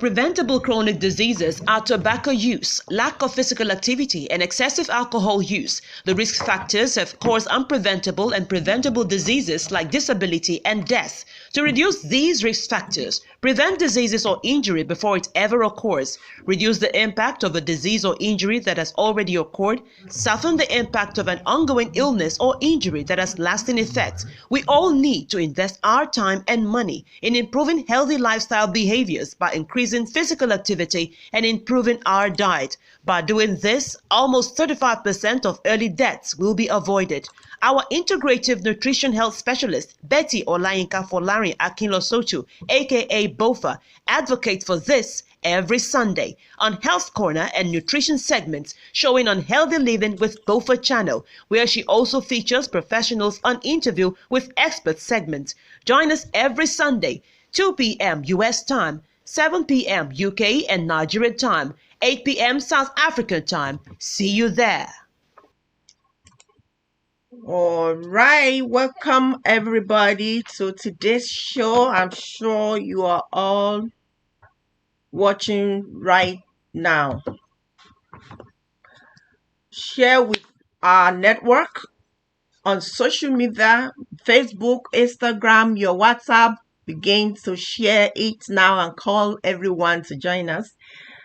Preventable chronic diseases are tobacco use, lack of physical activity, and excessive alcohol use. The risk factors have caused unpreventable and preventable diseases like disability and death. To reduce these risk factors, prevent diseases or injury before it ever occurs, reduce the impact of a disease or injury that has already occurred, soften the impact of an ongoing illness or injury that has lasting effects. We all need to invest our time and money in improving healthy lifestyle behaviors by increasing physical activity and improving our diet. By doing this, almost 35% of early deaths will be avoided. Our integrative nutrition health specialist, Betty Olayinka Folarin Akinlosotu, aka BOFA, advocates for this every Sunday on Health Corner and Nutrition segments showing on Healthy Living with BOFA channel, where she also features professionals on interview with expert segments. Join us every Sunday, 2 p.m. U.S. time, 7 p.m. UK and Nigerian time, 8 p.m. South African time. See you there. All right, welcome everybody to today's show. I'm sure you are all watching right now. Share with our network on social media, Facebook, Instagram, your WhatsApp. Begin to share it now and call everyone to join us,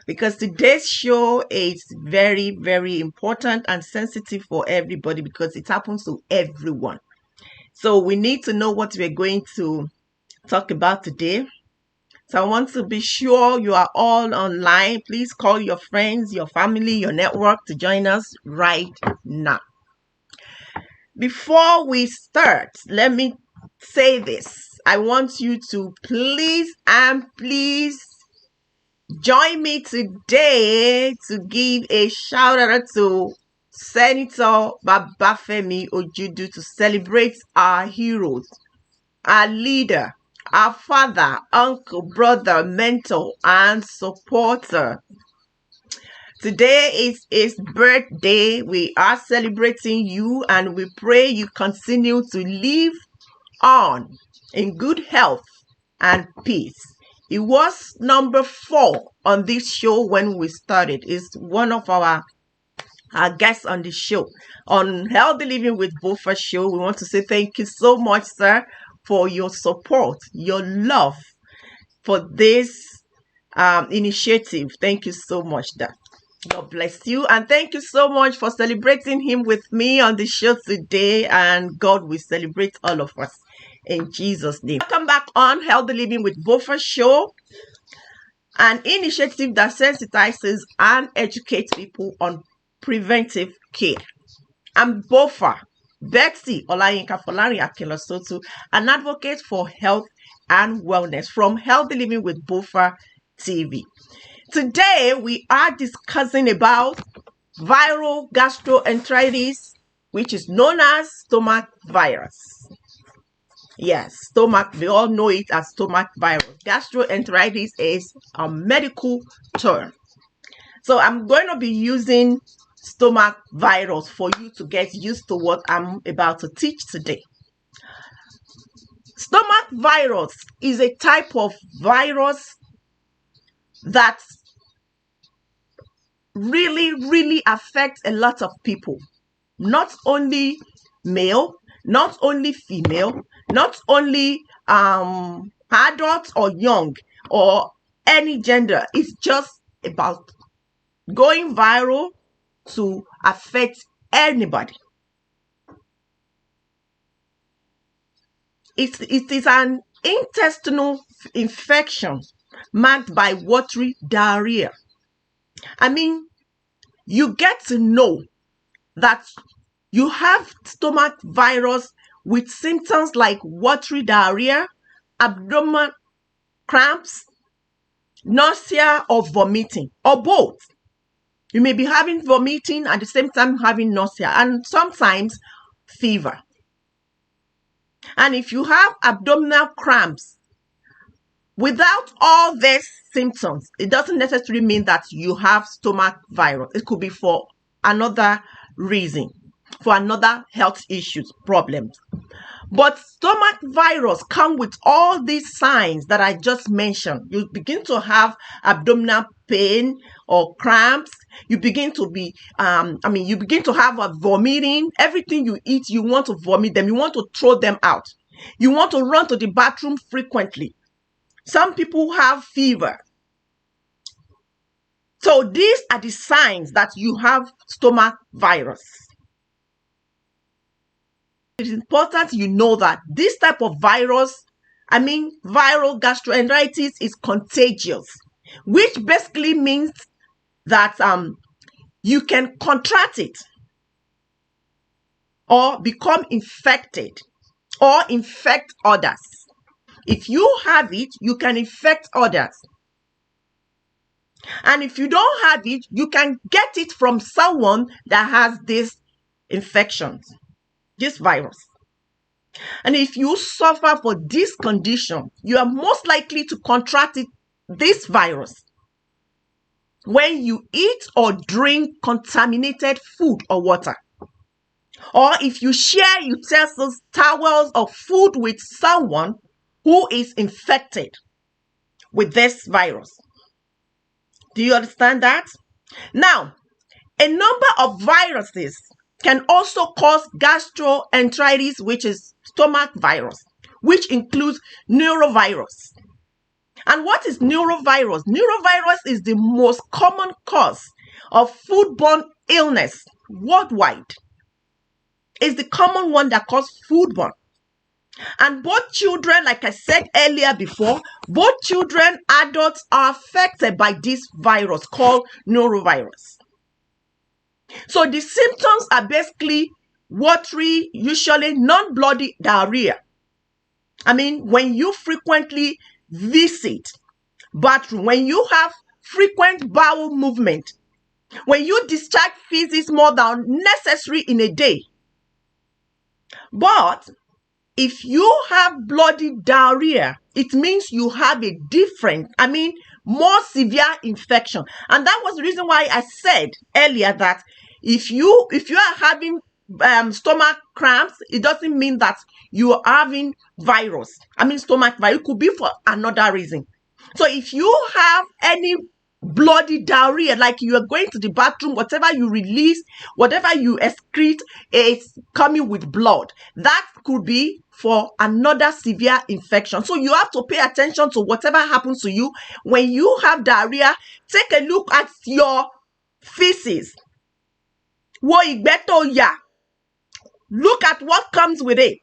because today's show is very, very important and sensitive for everybody because it happens to everyone. So we need to know what we're going to talk about today. So I want to be sure you are all online. Please call your friends, your family, your network to join us right now. Before we start, let me say this. I want you to please join me today to give a shout out to Senator Babafemi Ojudu to celebrate our heroes, our leader, our father, uncle, brother, mentor, and supporter. Today is his birthday. We are celebrating you and we pray you continue to live on in good health and peace. He was number 4 on this show when we started. He's one of our guests on the show. On Healthy Living with BOFA show, we want to say thank you so much, sir, for your support, your love for this initiative. Thank you so much, Dad. God bless you. And thank you so much for celebrating him with me on the show today. And God will celebrate all of us in Jesus' name. Welcome back on Healthy Living with BOFA show, an initiative that sensitizes and educates people on preventive care. I'm BOFA, Betty Olayinka Folarin Akinlosotu, an advocate for health and wellness from Healthy Living with BOFA TV. Today, we are discussing about viral gastroenteritis, which is known as stomach virus. Yes, stomach, we all know it as stomach virus. Gastroenteritis is a medical term. So I'm going to be using stomach virus for you to get used to what I'm about to teach today. Stomach virus is a type of virus that really affects a lot of people. Not only male, not only female, not only adults or young or any gender. It's just about going viral to affect anybody. It is an intestinal infection marked by watery diarrhea. I mean, you get to know that you have stomach virus with symptoms like watery diarrhea, abdominal cramps, nausea, or vomiting, or both. You may be having vomiting at the same time having nausea, and sometimes fever. And if you have abdominal cramps without all these symptoms, it doesn't necessarily mean that you have stomach virus. It could be for another reason, for another health issues, problems. But stomach virus come with all these signs that I just mentioned. You begin to have abdominal pain or cramps. You begin to be, you begin to have a vomiting. Everything you eat, you want to vomit them. You want to throw them out. You want to run to the bathroom frequently. Some people have fever. So these are the signs that you have stomach virus. It is important you know that this type of virus, viral gastroenteritis, is contagious, which basically means that you can contract it or become infected or infect others. If you have it, you can infect others. And if you don't have it, you can get it from someone that has this infection, this virus. And if you suffer for this condition, you are most likely to contract this virus when you eat or drink contaminated food or water. Or if you share utensils, towels, or food with someone who is infected with this virus. Do you understand that? Now, a number of viruses can also cause gastroenteritis, which is stomach virus, which includes neurovirus. And what is neurovirus? Neurovirus is the most common cause of foodborne illness worldwide. It's the common one that causes foodborne. And both children, like I said earlier before, both children, adults are affected by this virus called neurovirus. So the symptoms are basically watery, usually non-bloody diarrhea. When you frequently visit bathroom, when you have frequent bowel movement, when you discharge feces more than necessary in a day. But if you have bloody diarrhea, it means you have a different, more severe infection. And that was the reason why I said earlier that if you are having stomach cramps, it doesn't mean that you are having virus. Stomach virus. It could be for another reason. So if you have any bloody diarrhea, like you are going to the bathroom, whatever you release, whatever you excrete is coming with blood, that could be for another severe infection. So you have to pay attention to whatever happens to you when you have diarrhea. Take a look at your feces. Look at what comes with it.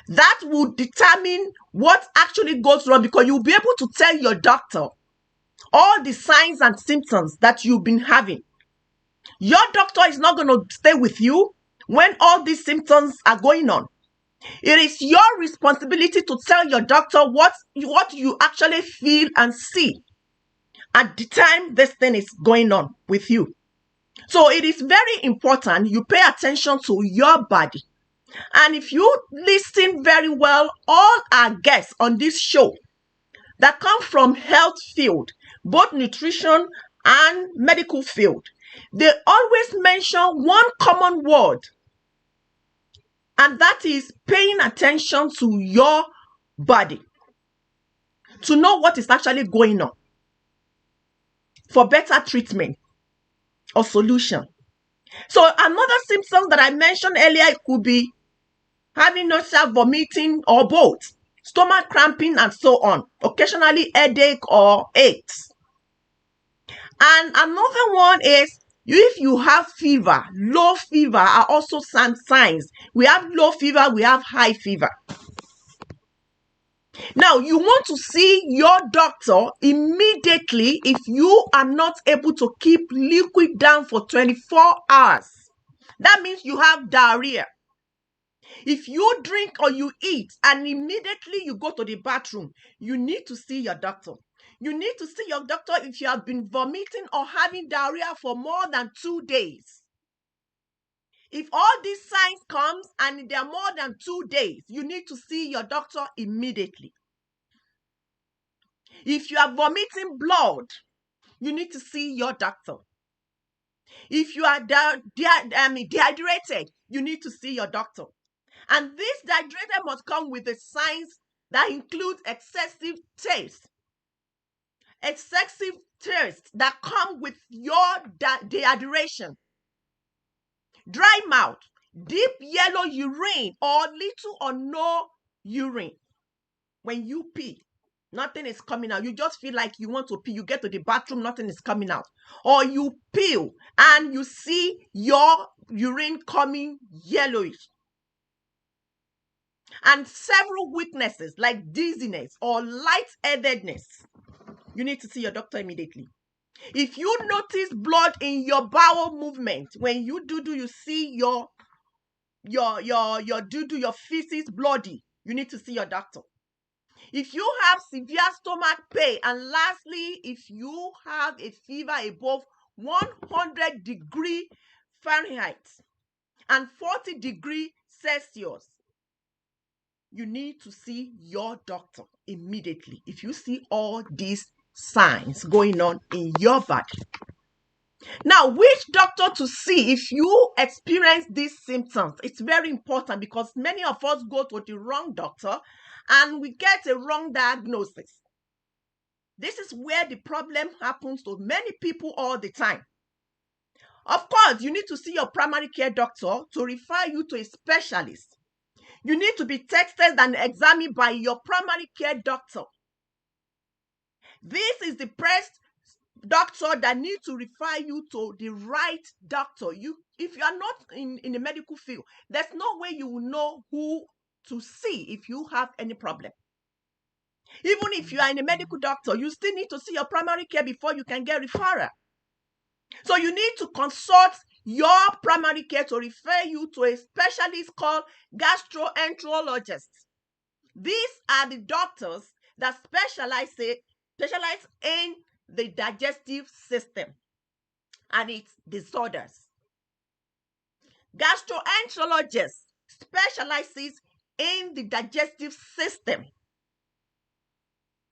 That will determine what actually goes wrong, because you'll be able to tell your doctor all the signs and symptoms that you've been having. Your doctor is not going to stay with you when all these symptoms are going on. It is your responsibility to tell your doctor what you actually feel and see at the time this thing is going on with you. So it is very important you pay attention to your body. And if you listen very well, all our guests on this show that come from health field, both nutrition and medical field, they always mention one common word, and that is paying attention to your body to know what is actually going on for better treatment or solution. So another symptom that I mentioned earlier, it could be having nausea, vomiting, or both, stomach cramping, and so on. Occasionally headache or aches. And another one is if you have fever. Low fever are also some signs. We have low fever, we have high fever. Now, you want to see your doctor immediately if you are not able to keep liquid down for 24 hours. That means you have diarrhea. If you drink or you eat and immediately you go to the bathroom, you need to see your doctor. You need to see your doctor if you have been vomiting or having diarrhea for more than 2 days. If all these signs comes and they are more than 2 days, you need to see your doctor immediately. If you are vomiting blood, you need to see your doctor. If you are dehydrated, you need to see your doctor. And this dehydrated must come with the signs that include excessive thirst that come with your dehydration, dry mouth, deep yellow urine or little or no urine. When you pee, nothing is coming out. You just feel like you want to pee. You get to the bathroom, nothing is coming out. Or you pee and you see your urine coming yellowish. And several weaknesses like dizziness or lightheadedness. You need to see your doctor immediately. If you notice blood in your bowel movement, when you do you see your feces bloody, you need to see your doctor. If you have severe stomach pain, and lastly, if you have a fever above 100 degree Fahrenheit and 40 degree Celsius, you need to see your doctor immediately if you see all these signs going on in your body. Now, which doctor to see if you experience these symptoms? It's very important because many of us go to the wrong doctor and we get a wrong diagnosis. This is where the problem happens to many people all the time. Of course, you need to see your primary care doctor to refer you to a specialist. You need to be tested and examined by your primary care doctor. This is the first doctor that need to refer you to the right doctor. If you are not in the medical field, there's no way you will know who to see if you have any problem. Even if you are in a medical doctor, you still need to see your primary care before you can get referral. So you need to consult your primary care to refer you to a specialist called gastroenterologist. These are the doctors that specialize in the digestive system and its disorders. Gastroenterologist specializes in the digestive system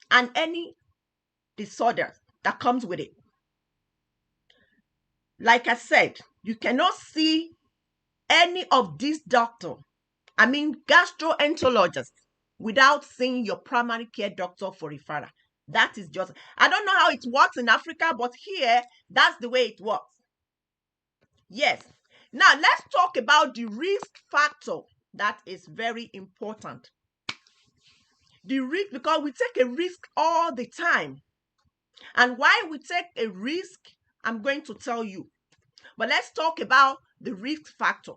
and any disorder that comes with it. Like I said, you cannot see any of these gastroenterologists, without seeing your primary care doctor for referral. That is just, I don't know how it works in Africa, but here, that's the way it works. Yes. Now, let's talk about the risk factor. That is very important. The risk, because we take a risk all the time. And why we take a risk, I'm going to tell you. But let's talk about the risk factor.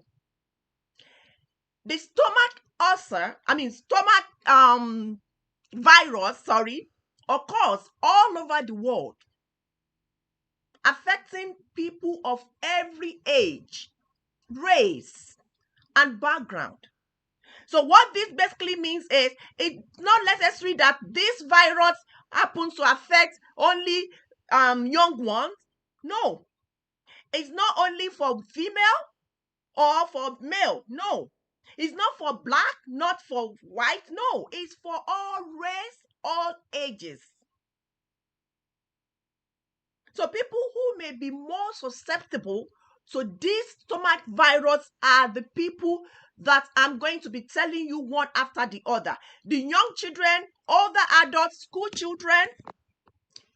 The stomach virus, occurs all over the world, affecting people of every age, race, and background. So what this basically means is it's not necessary that this virus happens to affect only young ones. No. It's not only for female or for male. No. It's not for black, not for white. No. It's for all race, all ages. So people who may be more susceptible to this stomach virus are the people that I'm going to be telling you one after the other. The young children, older adults, school children,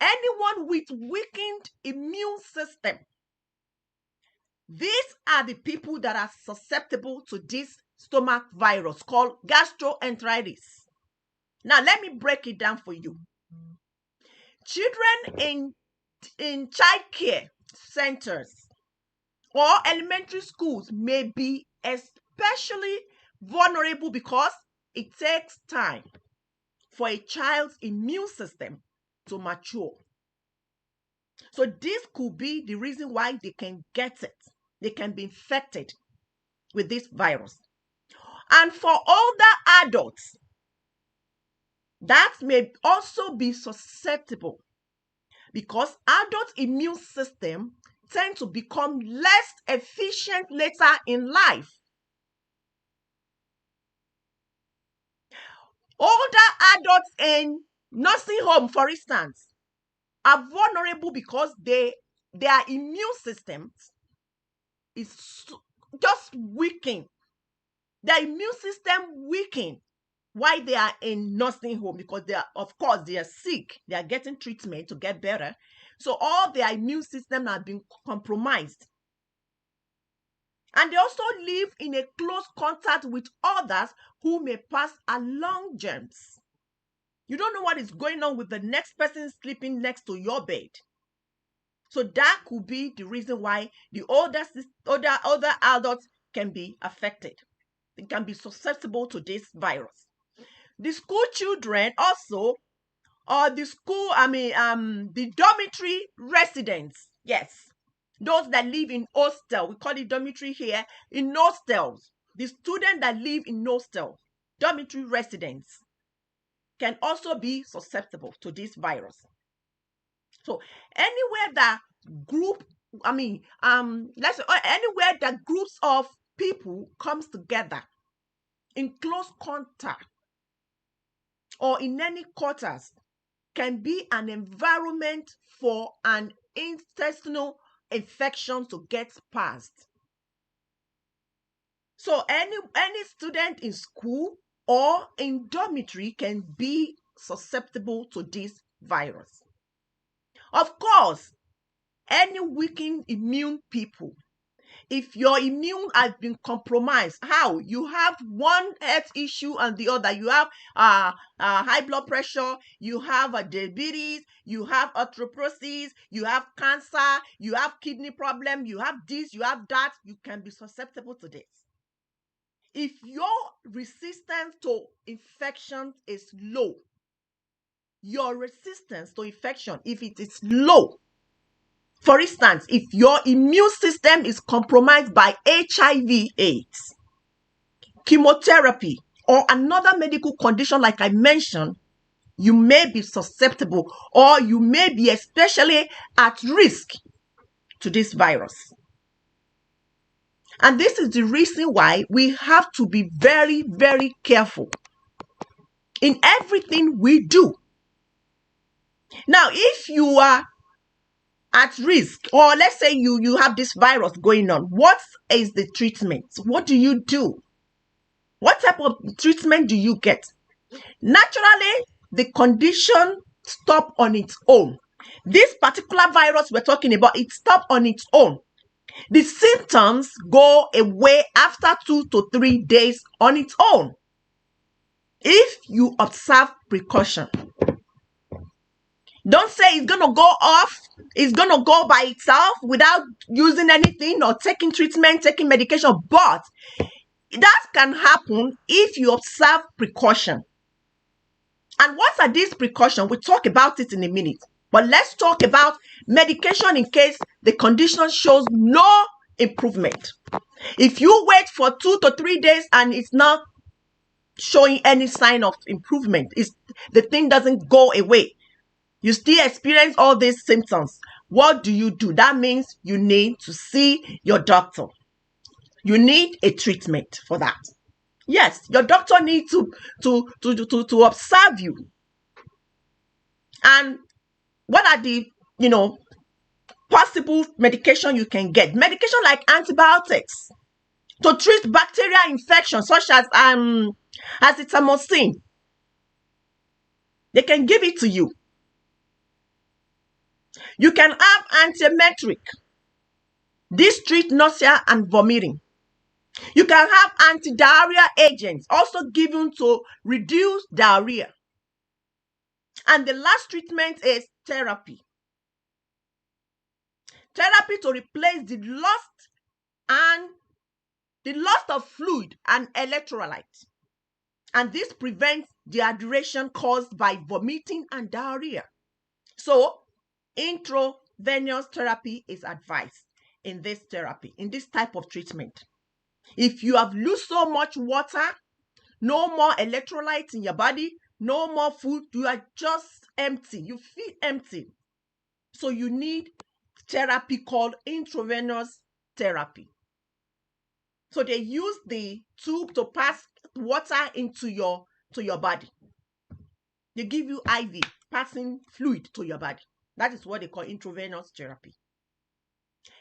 anyone with weakened immune system. These are the that are susceptible to this stomach virus called gastroenteritis. Now, let me break it down for you. Children in child care centers or elementary schools may be especially vulnerable because it takes time for a child's immune system to mature. So this could be the reason why they can get it. They can be infected with this virus. And for older adults, that may also be susceptible because adult immune system tend to become less efficient later in life. Older adults in nursing home, for instance, are vulnerable because their immune systems is just weakened. their immune system weaken while they are in nursing home, because they are, of course, they are sick. They are getting treatment to get better. So all their immune system have been compromised. And they also live in a close contact with others who may pass along germs. You don't know what is going on with the next person sleeping next to your bed. So that could be the reason why the older adults can be affected. They can be susceptible to this virus. The school children also, or the dormitory residents. Yes, those that live in hostel, we call it dormitory here, in hostels. The students that live in hostel, dormitory residents, can also be susceptible to this virus. So anywhere that anywhere that groups of people comes together in close contact or in any quarters can be an environment for an intestinal infection to get past. So any student in school or in dormitory can be susceptible to this virus. Of course, any weakened immune people, if your immune has been compromised, how? You have one health issue and the other. You have high blood pressure, you have diabetes, you have osteoporosis, you have cancer, you have kidney problem, you have this, you have that. You can be susceptible to this. If your resistance to infection is low, your resistance to infection, if it is low, for instance, if your immune system is compromised by HIV/AIDS, chemotherapy, or another medical condition like I mentioned, you may be susceptible, or you may be especially at risk to this virus. And this is the reason why we have to be very, very careful in everything we do. Now, if you are at risk, or let's say you have this virus going on, what is the treatment? What do you do? What type of treatment do you get? Naturally, the condition stops on its own. This particular virus we're talking about, it stops on its own. The symptoms go away after 2 to 3 days on its own, if you observe precaution. Don't say it's going to go off, it's going to go by itself without using anything or taking treatment, taking medication. But that can happen if you observe precaution. And what are these precautions? We'll talk about it in a minute. But let's talk about medication in case the condition shows no improvement. If you wait for 2 to 3 days and it's not showing any sign of improvement, the thing doesn't go away, you still experience all these symptoms, what do? That means you need to see your doctor. You need a treatment for that. Yes, your doctor needs to observe you. And what are the possible medication you can get? Medication like antibiotics to treat bacterial infections such as azithromycin. They can give it to you. You can have antiemetic. This treats nausea and vomiting. You can have anti-diarrhea agents, also given to reduce diarrhea. And the last treatment is therapy. Therapy to replace the loss of fluid and electrolyte. And this prevents dehydration caused by vomiting and diarrhea. So, intravenous therapy is advised in this type of treatment. If you have lost so much water, no more electrolytes in your body, no more food, you are just empty. You feel empty. So you need therapy called intravenous therapy. So they use the tube to pass water into your body. They give you IV, passing fluid to your body. That is what they call intravenous therapy.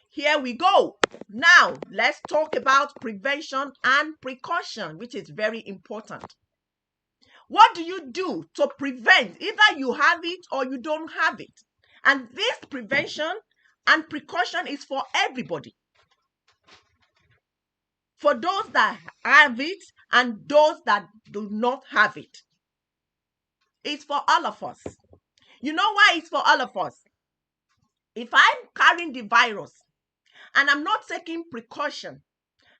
Here we go. Now, let's talk about prevention and precaution, which is very important. What do you do to prevent? Either you have it or you don't have it. And this prevention and precaution is for everybody. For those that have it and those that do not have it. It's for all of us. You know why it's for all of us? If I'm carrying the virus and I'm not taking precaution,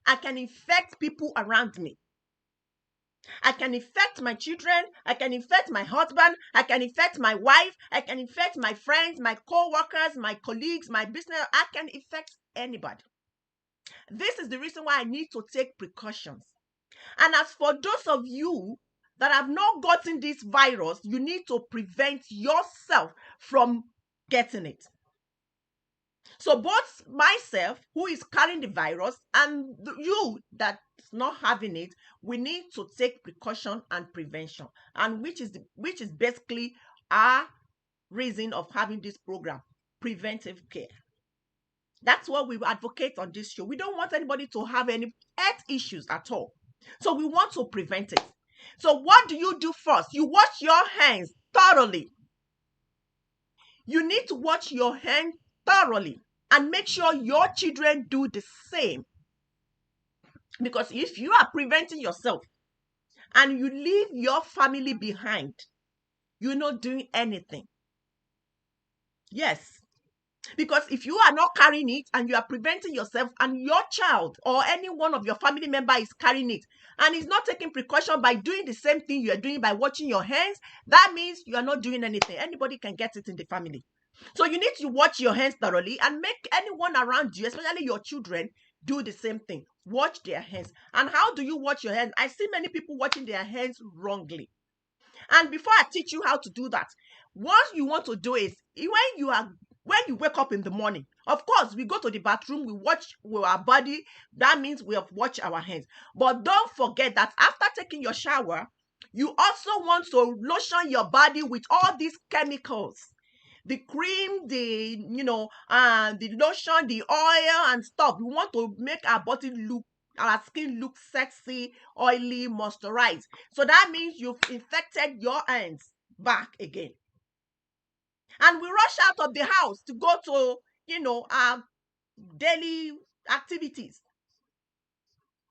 I can infect people around me. I can infect my children, I can infect my husband, I can infect my wife, I can infect my friends, my co-workers, my colleagues, my business. I can infect anybody. This is the reason why I need to take precautions. And as for those of you that have not gotten this virus, you need to prevent yourself from getting it. So both myself, who is carrying the virus, and you that's not having it, we need to take precaution and prevention, and which is basically our reason of having this program, preventive care. That's what we advocate on this show. We don't want anybody to have any health issues at all. So we want to prevent it. So what do you do first? You wash your hands thoroughly. You need to wash your hands thoroughly and make sure your children do the same. Because if you are preventing yourself and you leave your family behind, you're not doing anything. Yes. Because if you are not carrying it and you are preventing yourself and your child or any one of your family member is carrying it and is not taking precaution by doing the same thing you are doing by washing your hands, that means you are not doing anything. Anybody can get it in the family. So you need to wash your hands thoroughly and make anyone around you, especially your children, do the same thing. Wash their hands. And how do you wash your hands? I see many people washing their hands wrongly. And before I teach you how to do that, what you want to do is when you wake up in the morning, of course, we go to the bathroom, we wash with our body. That means we have washed our hands. But don't forget that after taking your shower, you also want to lotion your body with all these chemicals. The cream, the lotion, the oil and stuff. We want to make our skin look sexy, oily, moisturized. So that means you've infected your hands back again. And we rush out of the house to go to, our daily activities.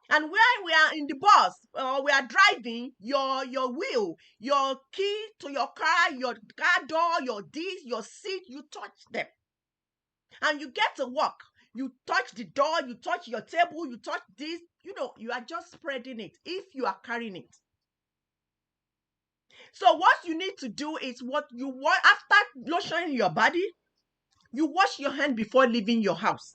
And when we are in the bus or we are driving, your wheel, your key to your car, your car door, your this, your seat, you touch them. And you get to work. You touch the door, you touch your table, you touch this. You are just spreading it if you are carrying it. So what you need to do is after lotioning your body, you wash your hand before leaving your house.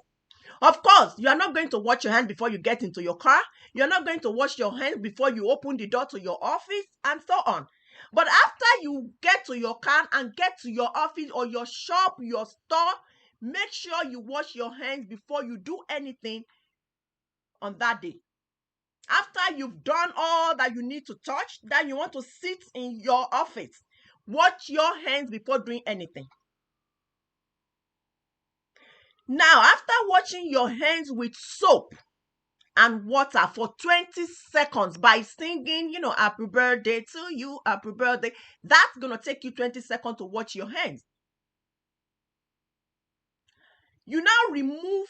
Of course, you are not going to wash your hand before you get into your car. You're not going to wash your hands before you open the door to your office and so on. But after you get to your car and get to your office or your shop, your store, make sure you wash your hands before you do anything on that day. After you've done all that you need to touch, then you want to sit in your office. Wash your hands before doing anything. Now, after washing your hands with soap and water for 20 seconds by singing, happy birthday to you, happy birthday, that's going to take you 20 seconds to wash your hands. You now remove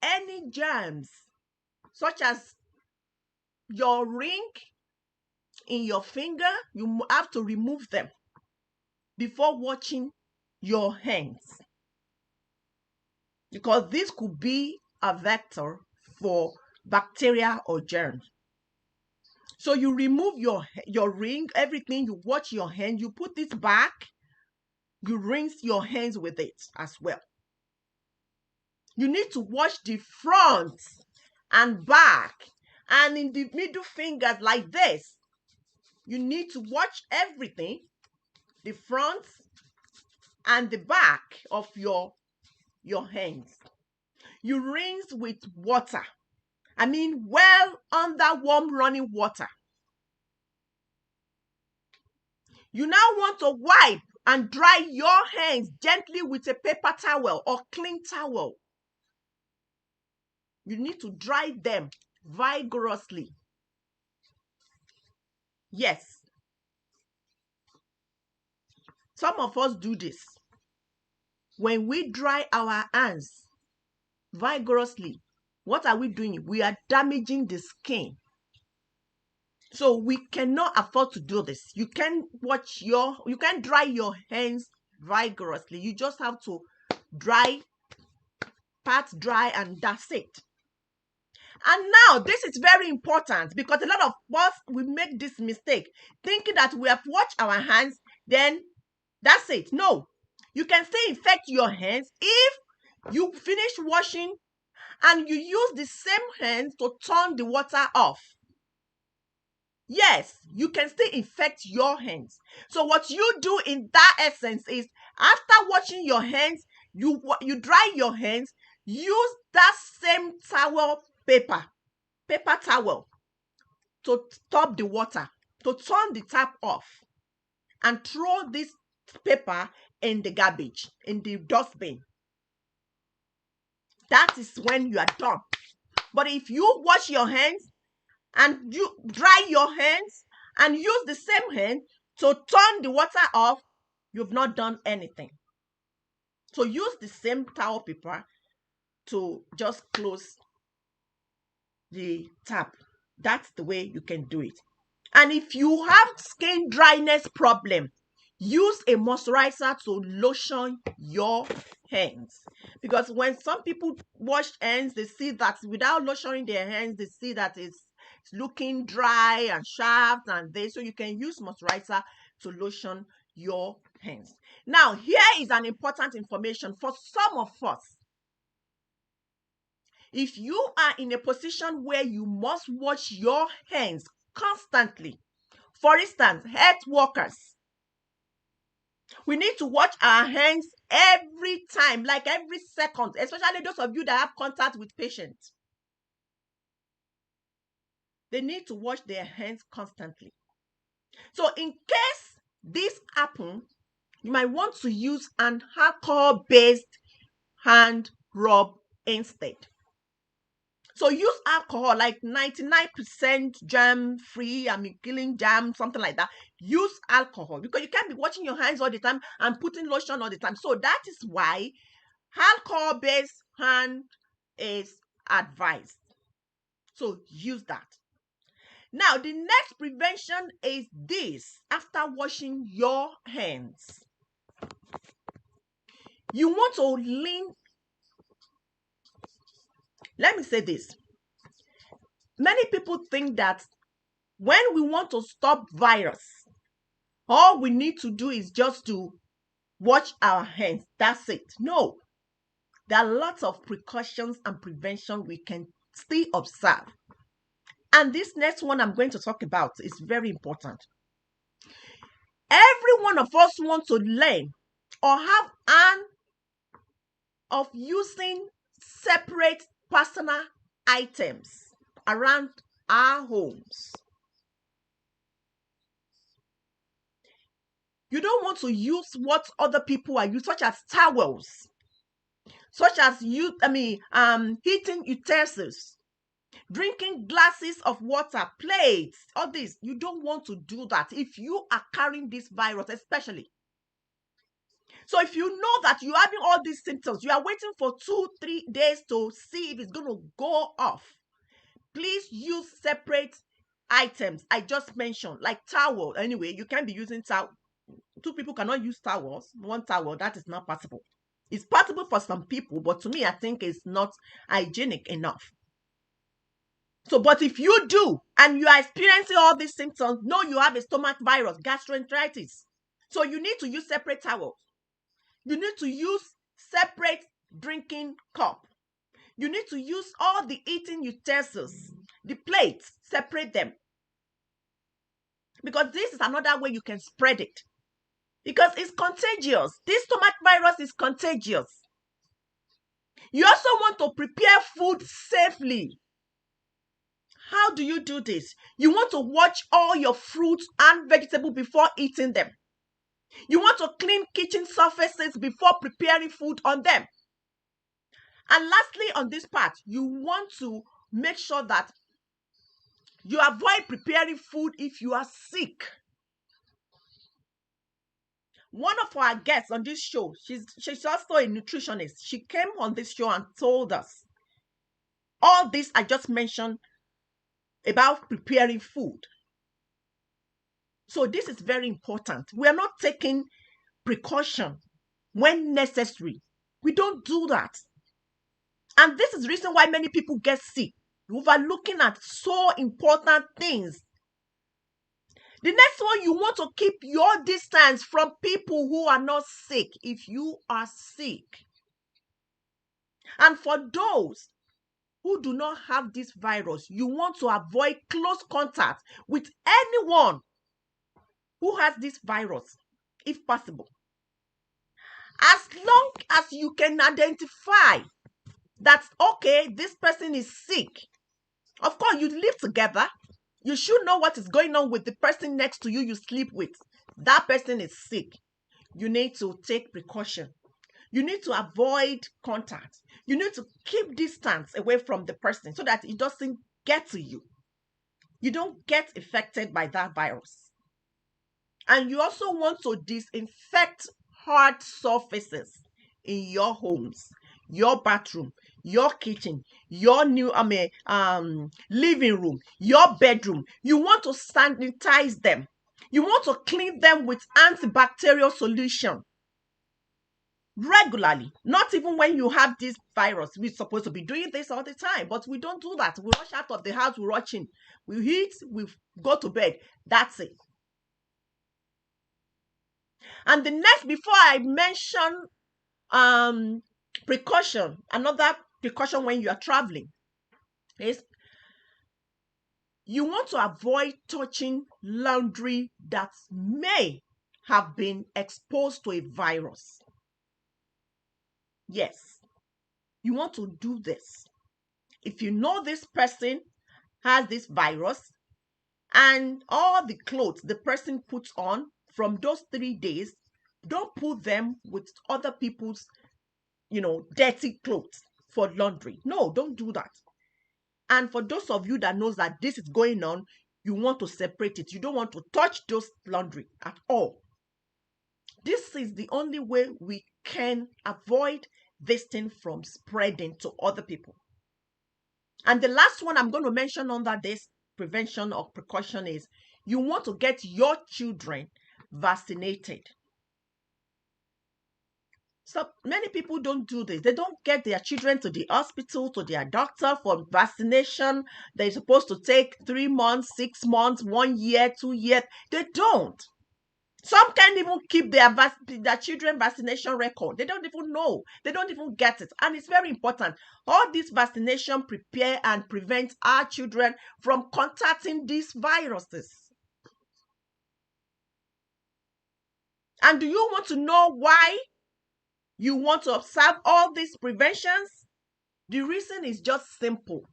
any germs, such as your ring in your finger. You have to remove them before washing your hands, because this could be a vector for bacteria or germs. So you remove your ring, everything, you wash your hand, you put it back, you rinse your hands with it as well. You need to wash the front and back and in the middle fingers like this. You need to wash everything, the front and the back of your hands. You rinse with water. Well under warm running water. You now want to wipe and dry your hands gently with a paper towel or clean towel. You need to dry them vigorously. Yes. Some of us do this. When we dry our hands vigorously, what are we doing? We are damaging the skin. So we cannot afford to do this. You can dry your hands vigorously. You just have to dry, part dry, and that's it. And now this is very important because a lot of us, we make this mistake thinking that we have washed our hands, then that's it. No, you can still infect your hands if you finish washing and you use the same hands to turn the water off. Yes, you can still infect your hands. So what you do in that essence is, after washing your hands, you dry your hands, use that same paper towel to stop the water, to turn the tap off, and throw this paper in the garbage, in the dustbin. That is when you are done. But if you wash your hands and you dry your hands and use the same hand to turn the water off, you've not done anything. So use the same towel paper to just close the tap. That's the way you can do it. And if you have skin dryness problem, use a moisturizer to lotion your hands. Because when some people wash hands, they see that without lotioning their hands, they see that it's looking dry and sharp, and so you can use moisturizer to lotion your hands. Now, here is an important information for some of us. If you are in a position where you must wash your hands constantly, for instance, health workers, we need to wash our hands every time, like every second, especially those of you that have contact with patients. They need to wash their hands constantly. So in case this happens, you might want to use an alcohol-based hand rub instead. So use alcohol, like 99% germ-free, killing germ, something like that. Use alcohol, because you can't be washing your hands all the time and putting lotion all the time. So that is why alcohol-based hand is advised. So use that. Now, the next prevention is this. After washing your hands, you want to lean. Let me say this. Many people think that when we want to stop virus, all we need to do is just to wash our hands. That's it. No. There are lots of precautions and prevention we can still observe. And this next one I'm going to talk about is very important. Every one of us wants to learn or have an of using separate personal items around our homes. You don't want to use what other people are using, such as towels, such as heating utensils, drinking glasses of water, plates, all this. You don't want to do that if you are carrying this virus, especially. So if you know that you're having all these symptoms, you are waiting for 2-3 days to see if it's going to go off, please use separate items I just mentioned, like towel. Anyway, you can't be using towel. Two people cannot use towels. One towel, that is not possible. It's possible for some people, but to me, I think it's not hygienic enough. So, but if you do, and you are experiencing all these symptoms, know you have a stomach virus, gastroenteritis. So you need to use separate towels. You need to use separate drinking cup. You need to use all the eating utensils, the plates, separate them. Because this is another way you can spread it. Because it's contagious. This stomach virus is contagious. You also want to prepare food safely. How do you do this? You want to wash all your fruits and vegetables before eating them. You want to clean kitchen surfaces before preparing food on them. And lastly, on this part, you want to make sure that you avoid preparing food if you are sick. One of our guests on this show, she's also a nutritionist. She came on this show and told us all this I just mentioned about preparing food. So this is very important. We are not taking precaution when necessary. We don't do that. And this is the reason why many people get sick, overlooking at so important things. The next one, you want to keep your distance from people who are not sick if you are sick. And for those who do not have this virus, you want to avoid close contact with anyone who has this virus, if possible. As long as you can identify that, okay, this person is sick. Of course, you live together. You should know what is going on with the person next to you you sleep with. That person is sick. You need to take precaution. You need to avoid contact. You need to keep distance away from the person so that it doesn't get to you. You don't get affected by that virus. And you also want to disinfect hard surfaces in your homes, your bathroom, your kitchen, your living room, your bedroom. You want to sanitize them. You want to clean them with antibacterial solution regularly. Not even when you have this virus. We're supposed to be doing this all the time, but we don't do that. We rush out of the house, we rush in, we eat, we go to bed. That's it. And the next, before I mention precaution, another precaution when you are traveling is you want to avoid touching laundry that may have been exposed to a virus. Yes, you want to do this. If you know this person has this virus and all the clothes the person puts on from those 3 days, don't put them with other people's, dirty clothes for laundry. No, don't do that. And for those of you that knows that this is going on, you want to separate it. You don't want to touch those laundry at all. This is the only way we can avoid this thing from spreading to other people. And the last one I'm going to mention under this prevention or precaution is you want to get your children vaccinated. So many people don't do this. They don't get their children to the hospital, to their doctor for vaccination. They're supposed to take 3 months, 6 months, 1 year, 2 years. They don't. Some can't even keep their children vaccination record. They don't even know. They don't even get it. And it's very important. All this vaccination prepare and prevent our children from contacting these viruses. And do you want to know why you want to observe all these preventions? The reason is just simple.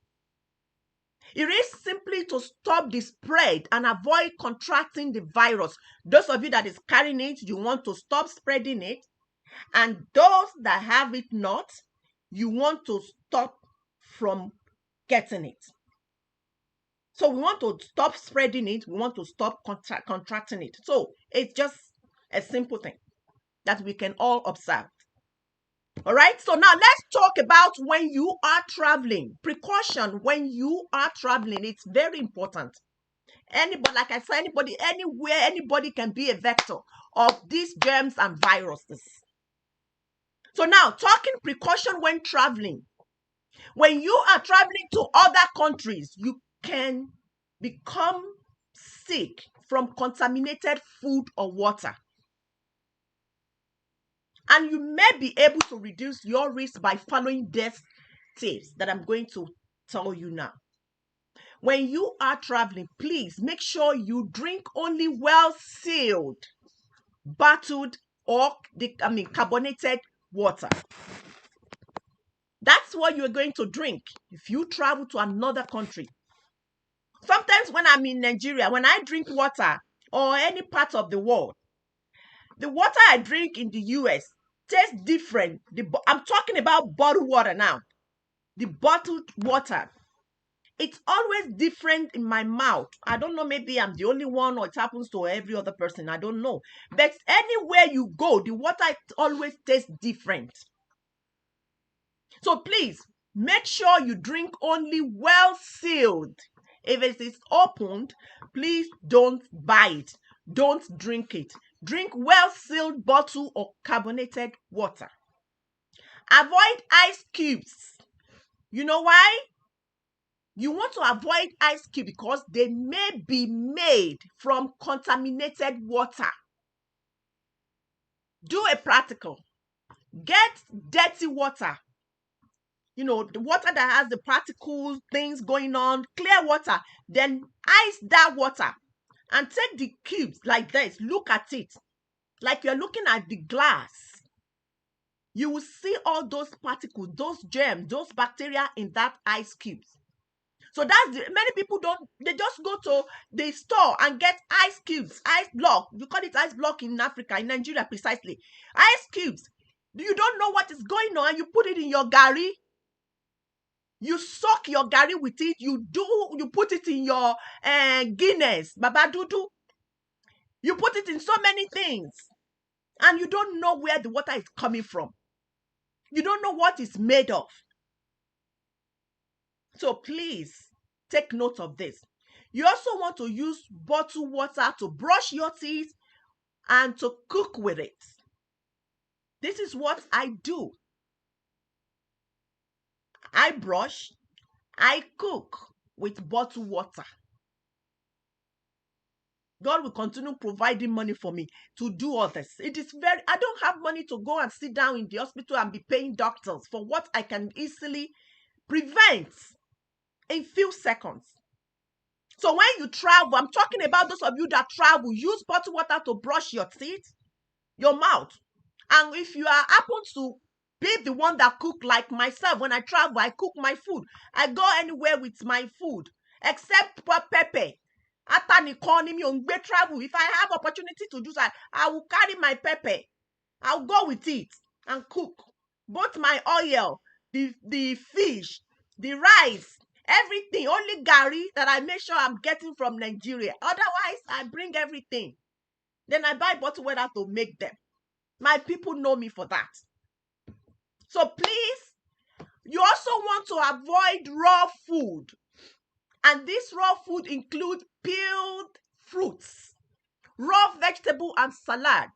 It is simply to stop the spread and avoid contracting the virus. Those of you that is carrying it, you want to stop spreading it. And those that have it not, you want to stop from getting it. So we want to stop spreading it. We want to stop contracting it. So it's just a simple thing that we can all observe. All right, so now let's talk about when you are traveling. Precaution when you are traveling, it's very important. Anybody, like I said, anybody, anywhere, anybody can be a vector of these germs and viruses. So now, talking precaution when traveling. When you are traveling to other countries, you can become sick from contaminated food or water. And you may be able to reduce your risk by following these tips that I'm going to tell you now. When you are traveling, please make sure you drink only well-sealed, bottled, or carbonated water. That's what you're going to drink if you travel to another country. Sometimes when I'm in Nigeria, when I drink water or any part of the world, the water I drink in the US tastes different. I'm talking about bottled water now. The bottled water, it's always different in my mouth. I don't know, maybe I'm the only one or it happens to every other person. I don't know. But anywhere you go, the water always tastes different. So please, make sure you drink only well sealed. If it is opened, please don't buy it. Don't drink it. Drink well sealed bottle of carbonated water. Avoid ice cubes. You know why? You want to avoid ice cubes because they may be made from contaminated water. Do a practical. Get dirty water. You know, the water that has the particles, things going on, clear water. Then ice that water and take the cubes like this. Look at it like you're looking at the glass. You will see all those particles, those germs, those bacteria in that ice cubes. So many people they just go to the store and get ice cubes, ice block. You call it ice block in Africa, in Nigeria precisely. Ice cubes. You don't know what is going on and you put it in your gari. You soak your gari with it. You put it in your Guinness, Baba Dudu. You put it in so many things. And you don't know where the water is coming from. You don't know what it's made of. So please take note of this. You also want to use bottled water to brush your teeth and to cook with it. This is what I do. I brush, I cook with bottled water. God will continue providing money for me to do all this. I don't have money to go and sit down in the hospital and be paying doctors for what I can easily prevent in few seconds. So when you travel, I'm talking about those of you that travel, use bottled water to brush your teeth, your mouth. And if you happen to be the one that cook, like myself, when I travel, I cook my food. I go anywhere with my food, except pepper. After the economy on travel, if I have opportunity to do that, I will carry my pepper. I'll go with it and cook. Both my oil, the fish, the rice, everything. Only gari that I make sure I'm getting from Nigeria. Otherwise, I bring everything. Then I buy bottled water to make them. My people know me for that. So please, you also want to avoid raw food. And this raw food includes peeled fruits, raw vegetable and salads.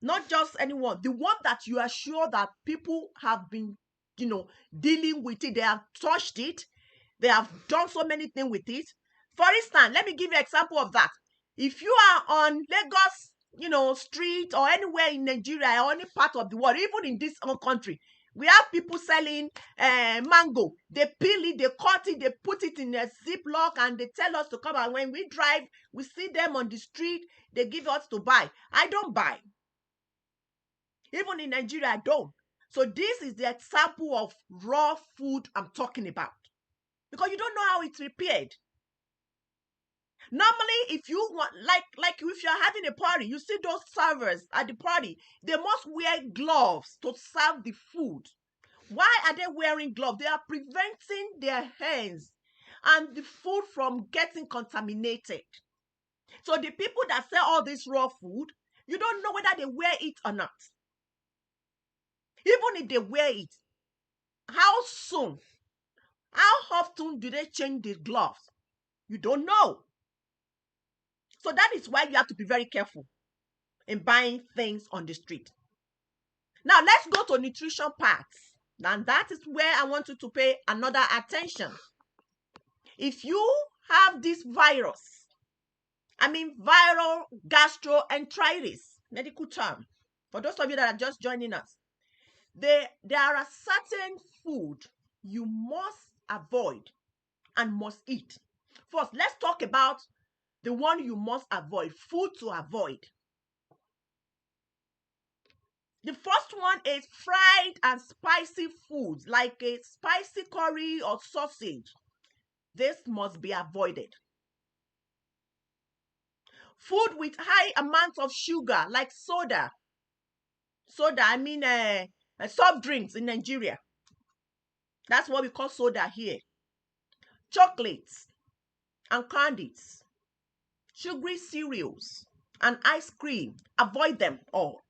Not just anyone, the one that you are sure that people have been, dealing with it. They have touched it. They have done so many things with it. For instance, let me give you an example of that. If you are on Lagos, street or anywhere in Nigeria or any part of the world, even in this own country, we have people selling mango. They peel it, they cut it, they put it in a ziplock, and they tell us to come. And when we drive, we see them on the street. They give us to buy. I don't buy. Even in Nigeria, I don't. So this is the example of raw food I'm talking about. Because you don't know how it's prepared. Normally, if you want, like if you're having a party, you see those servers at the party, they must wear gloves to serve the food. Why are they wearing gloves? They are preventing their hands and the food from getting contaminated. So the people that sell all this raw food, you don't know whether they wear it or not. Even if they wear it, how soon, how often do they change the gloves? You don't know. So that is why you have to be very careful in buying things on the street. Now let's go to nutrition parts. And that is where I want you to pay another attention. If you have this viral gastroenteritis, medical term, for those of you that are just joining us, there are certain food you must avoid and must eat. First, let's talk about the one you must avoid, food to avoid. The first one is fried and spicy foods, like a spicy curry or sausage. This must be avoided. Food with high amounts of sugar, like soda. Soft drinks in Nigeria. That's what we call soda here. Chocolates and candies, sugary cereals, and ice cream. Avoid them all.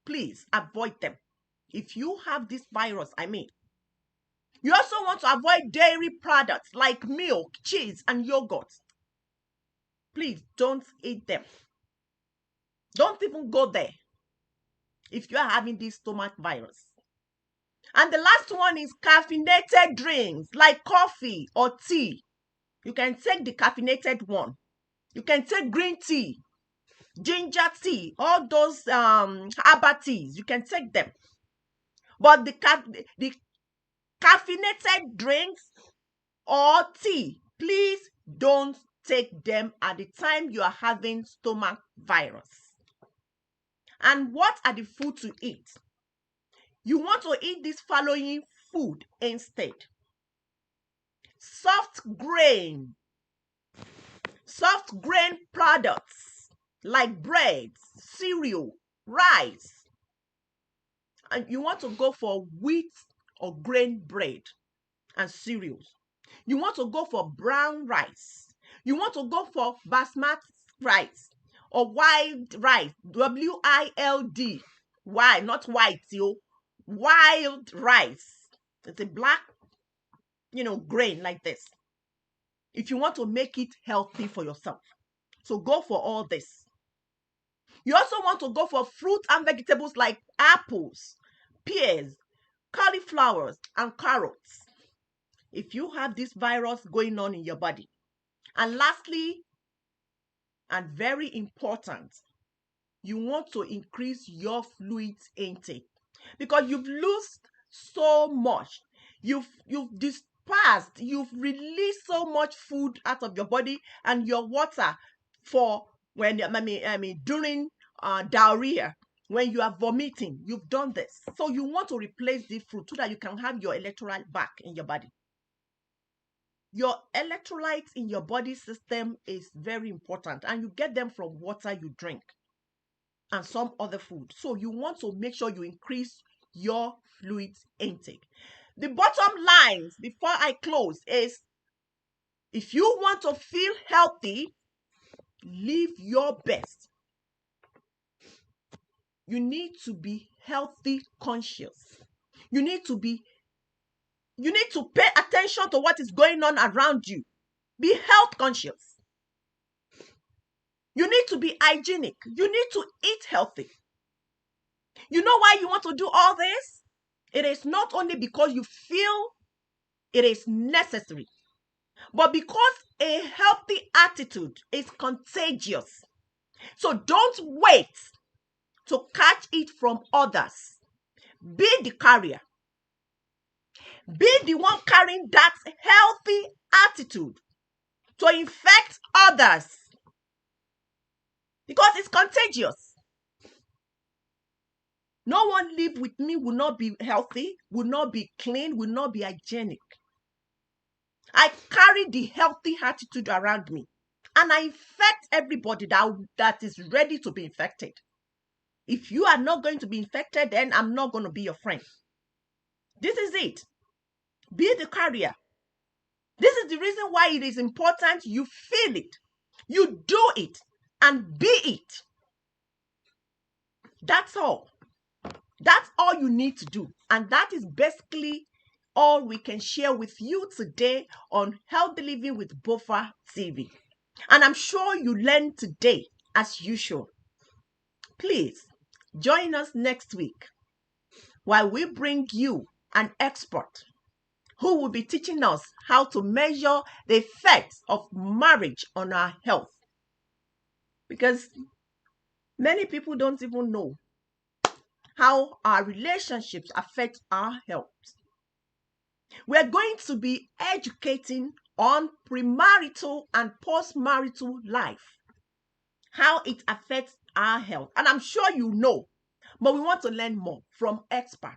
Please avoid them. If you have this virus, You also want to avoid dairy products like milk, cheese, and yogurt. Please don't eat them. Don't even go there if you are having this stomach virus. And the last one is caffeinated drinks like coffee or tea. You can take the caffeinated one. You can take green tea, ginger tea, all those herbal teas. You can take them. But the caffeinated drinks or tea, please don't take them at the time you are having stomach virus. And what are the food to eat? You want to eat this following food instead. Soft grain products like bread, cereal, rice. And you want to go for wheat or grain bread and cereals. You want to go for brown rice. You want to go for basmati rice or wild rice, W-I-L-D. Why? Not white, wild rice. It's a black, grain like this. If you want to make it healthy for yourself. So go for all this. You also want to go for fruit and vegetables like apples, pears, cauliflowers, and carrots. If you have this virus going on in your body. And lastly, and very important, you want to increase your fluid intake because you've lost so much. You've dispersed, you've released so much food out of your body and your water for when during diarrhea, when you are vomiting. You've done this. So you want to replace the food so that you can have your electrolyte back in your body. Your electrolytes in your body system is very important, and you get them from water you drink and some other food. So you want to make sure you increase your fluid intake. The bottom lines before I close is, if you want to feel healthy, live your best. You need to be healthy conscious. You need to pay attention to what is going on around you. Be health conscious. You need to be hygienic. You need to eat healthy. You know why you want to do all this? It is not only because you feel it is necessary, but because a healthy attitude is contagious. So don't wait to catch it from others. Be the carrier. Be the one carrying that healthy attitude to infect others, because it's contagious. No one live with me will not be healthy, will not be clean, will not be hygienic. I carry the healthy attitude around me, and I infect everybody that is ready to be infected. If you are not going to be infected, then I'm not going to be your friend. This is it. Be the carrier. This is the reason why it is important you feel it, you do it, and be it. That's all. That's all you need to do. And that is basically all we can share with you today on Healthy Living with Bofa TV. And I'm sure you learned today as usual. Please join us next week while we bring you an expert who will be teaching us how to measure the effects of marriage on our health. Because many people don't even know how our relationships affect our health. We're going to be educating on premarital and postmarital life, how it affects our health. And I'm sure you know, but we want to learn more from experts.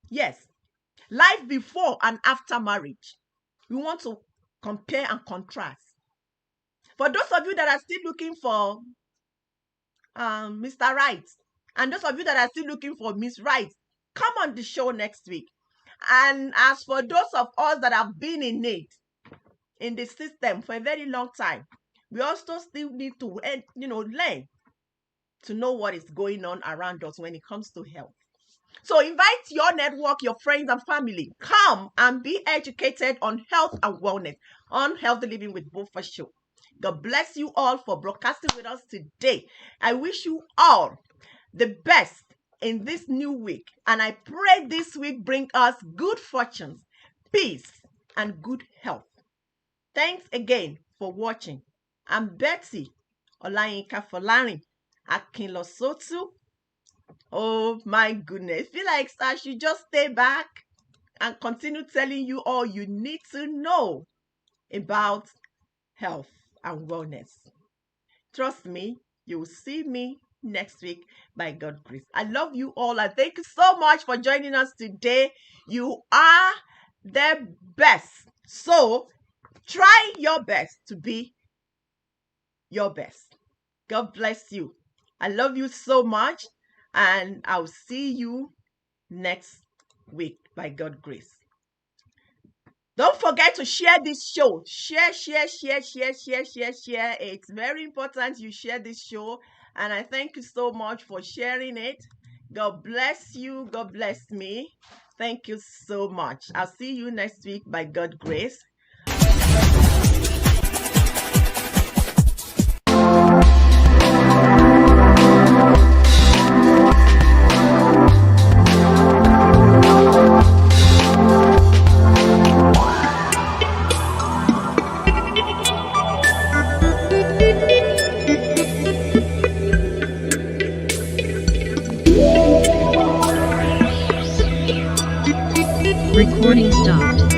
Yes, life before and after marriage. We want to compare and contrast. For those of you that are still looking for Mr. Right, and those of you that are still looking for Miss Right, come on the show next week. And as for those of us that have been in it, in the system for a very long time, we also still need to, learn to know what is going on around us when it comes to health. So invite your network, your friends and family. Come and be educated on health and wellness, on Healthy Living with Bofa Show. God bless you all for broadcasting with us today. I wish you all the best in this new week. And I pray this week bring us good fortunes, peace, and good health. Thanks again for watching. I'm Betty Olayinka Folarin Akinlosotu. Oh my goodness. Feel like I should just stay back and continue telling you all you need to know about health and wellness. Trust me, you will see me next week by God's grace. I love you all and thank you so much for joining us today. You are the best. So try your best to be your best. God bless you. I love you so much and I'll see you next week by God's grace. Don't forget to share this show. Share. It's very important you share this show. And I thank you so much for sharing it. God bless you. God bless me. Thank you so much. I'll see you next week by God's grace. Recording stopped.